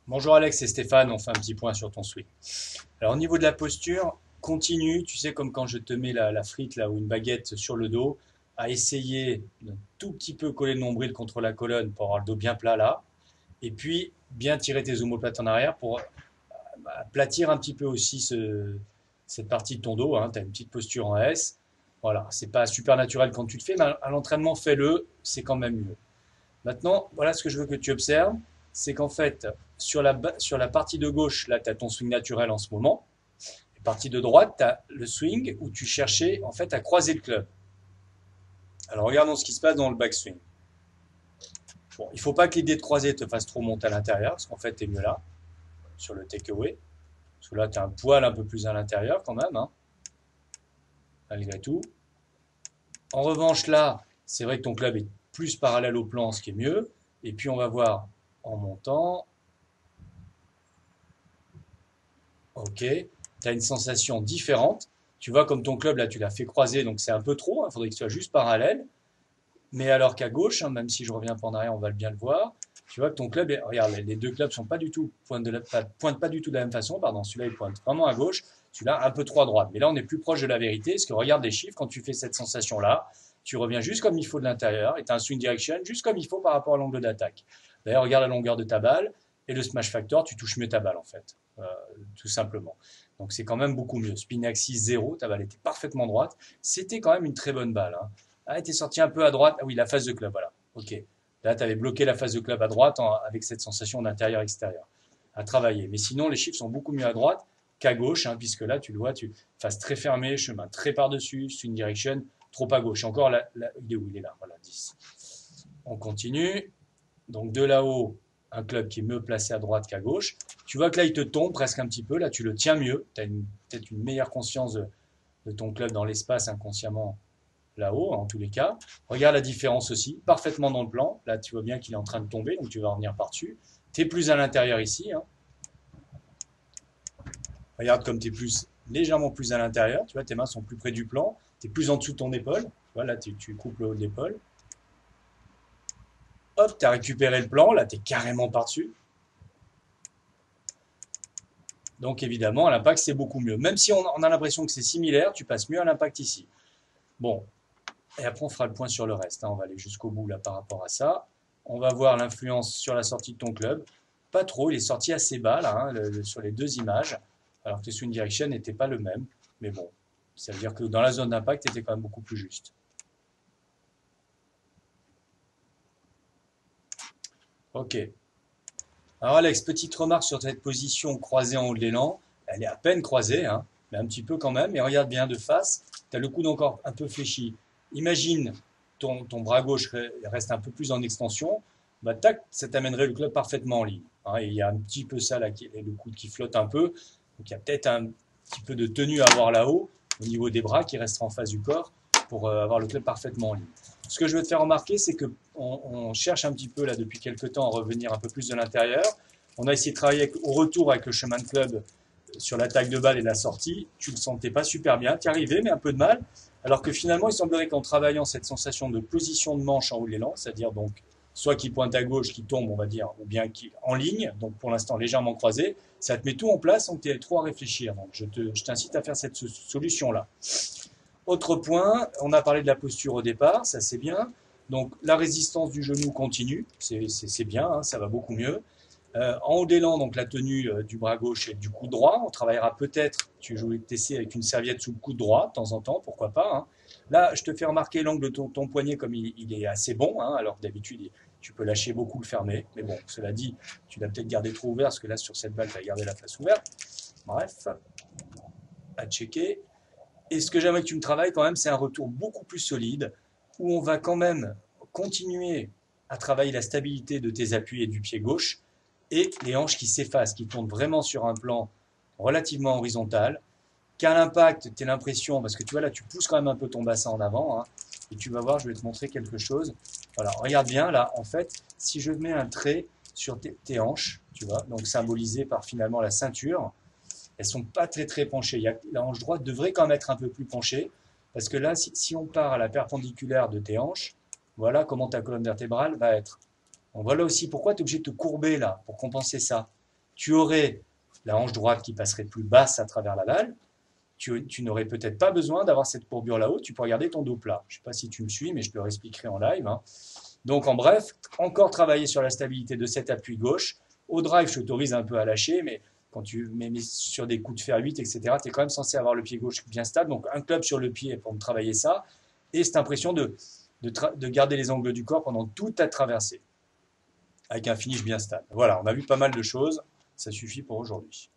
Bonjour Alex, c'est Stéphane, on fait un petit point sur ton swing. Alors au niveau de la posture, continue, tu sais comme quand je te mets la frite là ou une baguette sur le dos, à essayer de tout petit peu coller le nombril contre la colonne pour avoir le dos bien plat là, et puis bien tirer tes omoplates en arrière pour aplatir un petit peu aussi cette partie de ton dos, hein. Tu as une petite posture en S. Voilà, c'est pas super naturel quand tu le fais, mais à l'entraînement fais-le, c'est quand même mieux. Maintenant, voilà ce que je veux que tu observes, c'est qu'en fait, sur la partie de gauche, là, tu as ton swing naturel en ce moment. La partie de droite, tu as le swing où tu cherchais en fait à croiser le club. Alors regardons ce qui se passe dans le backswing. Bon, il ne faut pas que l'idée de croiser te fasse trop monter à l'intérieur, parce qu'en fait, tu es mieux là, sur le takeaway. Parce que là, tu as un poil un peu plus à l'intérieur quand même, hein, malgré tout. En revanche, là, c'est vrai que ton club est plus parallèle au plan, ce qui est mieux. Et puis, on va voir en montant. Ok, tu as une sensation différente. Tu vois, comme ton club, là, tu l'as fait croiser, donc c'est un peu trop. Il faudrait que ce soit juste parallèle. Mais alors qu'à gauche, hein, même si je reviens pas en arrière, on va bien le voir. Tu vois que ton club, regarde, les deux clubs sont pas du tout, pointent pas du tout de la même façon. Pardon, celui-là, il pointe vraiment à gauche. Celui-là, un peu trop à droite. Mais là, on est plus proche de la vérité. Parce que regarde les chiffres, quand tu fais cette sensation-là, tu reviens juste comme il faut de l'intérieur. Et tu as un swing direction juste comme il faut par rapport à l'angle d'attaque. D'ailleurs, regarde la longueur de ta balle. Et le smash factor, tu touches mieux ta balle, en fait. Tout simplement. Donc c'est quand même beaucoup mieux. Spin axis 0, ta balle était parfaitement droite. C'était quand même une très bonne balle, hein. Ah, t'es sorti un peu à droite. Ah oui, la phase de club, voilà. Ok. Là, tu avais bloqué la phase de club à droite avec cette sensation d'intérieur-extérieur à travailler. Mais sinon, les chiffres sont beaucoup mieux à droite qu'à gauche, hein, puisque là, tu le vois, tu fasses très fermé, chemin très par-dessus, swing direction, trop à gauche. Encore là, il est où? Il est là, voilà, 10. On continue. Donc de là-haut, un club qui est mieux placé à droite qu'à gauche. Tu vois que là, il te tombe presque un petit peu. Là, tu le tiens mieux. Tu as peut-être une meilleure conscience de ton club dans l'espace inconsciemment là-haut, en tous les cas. Regarde la différence aussi, parfaitement dans le plan. Là, tu vois bien qu'il est en train de tomber, donc tu vas revenir par-dessus. Tu es plus à l'intérieur ici, hein. Regarde comme tu es légèrement plus à l'intérieur. Tu vois, tes mains sont plus près du plan. Tu es plus en dessous de ton épaule. Tu vois, là, tu coupes le haut de l'épaule. Hop, tu as récupéré le plan. Là, tu es carrément par-dessus. Donc évidemment, à l'impact, c'est beaucoup mieux. Même si on a l'impression que c'est similaire, tu passes mieux à l'impact ici. Bon, et après on fera le point sur le reste, hein. On va aller jusqu'au bout là par rapport à ça. On va voir l'influence sur la sortie de ton club. Pas trop, il est sorti assez bas là, hein, sur les deux images, alors que le swing direction n'était pas le même. Mais bon, ça veut dire que dans la zone d'impact, était quand même beaucoup plus juste. Ok. Alors Alex, petite remarque sur cette position croisée en haut de l'élan. Elle est à peine croisée, hein, mais un petit peu quand même. Et regarde bien de face, tu as le coude encore un peu fléchi. Imagine ton bras gauche reste un peu plus en extension. Bah, tac, ça t'amènerait le club parfaitement en ligne, hein. Et il y a un petit peu ça là, le coude qui flotte un peu. Donc il y a peut-être un petit peu de tenue à avoir là-haut, au niveau des bras, qui restera en face du corps pour avoir le club parfaitement en ligne. Ce que je veux te faire remarquer, c'est que on cherche un petit peu là depuis quelques temps à revenir un peu plus de l'intérieur. On a essayé de travailler au retour avec le chemin de club sur l'attaque de balle et la sortie. Tu le sentais pas super bien, tu y arrivais, mais un peu de mal. Alors que finalement, il semblerait qu'en travaillant cette sensation de position de manche en haut de l'élan, c'est-à-dire donc soit qui pointe à gauche, qui tombe, on va dire, ou bien qui en ligne, donc pour l'instant légèrement croisé, ça te met tout en place sans que tu aies trop à réfléchir. Donc je t'incite à faire cette solution-là. Autre point, on a parlé de la posture au départ, ça c'est bien. Donc la résistance du genou continue, c'est bien, hein, ça va beaucoup mieux. En haut d'élan, donc la tenue du bras gauche et du coude droit. On travaillera peut-être, tu joues TC avec une serviette sous le coude droit de temps en temps, pourquoi pas, hein. Là, je te fais remarquer l'angle de ton poignet comme il est assez bon, hein, alors que d'habitude, tu peux lâcher beaucoup le fermer. Mais bon, cela dit, tu l'as peut-être gardé trop ouvert, parce que là, sur cette balle, tu as gardé la face ouverte. Bref, à checker. Et ce que j'aimerais que tu me travailles quand même, c'est un retour beaucoup plus solide, où on va quand même continuer à travailler la stabilité de tes appuis et du pied gauche, et les hanches qui s'effacent, qui tournent vraiment sur un plan relativement horizontal, qu'à l'impact, tu as l'impression, parce que tu vois là, tu pousses quand même un peu ton bassin en avant, hein, et tu vas voir, je vais te montrer quelque chose. Voilà, regarde bien, là, en fait, si je mets un trait sur tes hanches, tu vois, donc symbolisé par finalement la ceinture, elles sont pas très penchées. La hanche droite devrait quand même être un peu plus penchée, parce que là, si on part à la perpendiculaire de tes hanches, voilà comment ta colonne vertébrale va être. Donc voilà aussi pourquoi tu es obligé de te courber là, pour compenser ça. tu aurais la hanche droite qui passerait plus basse à travers la balle. Tu n'aurais peut-être pas besoin d'avoir cette courbure là-haut, tu pourrais garder ton dos plat. Je ne sais pas si tu me suis, mais je te le réexpliquerai en live, hein. Donc en bref, encore travailler sur la stabilité de cet appui gauche. Au drive, je t'autorise un peu à lâcher, mais quand tu mets sur des coups de fer 8, etc., tu es quand même censé avoir le pied gauche bien stable. Donc un club sur le pied pour me travailler ça. Et cette impression de garder les angles du corps pendant toute ta traversée, avec un finish bien stable. Voilà, on a vu pas mal de choses. Ça suffit pour aujourd'hui.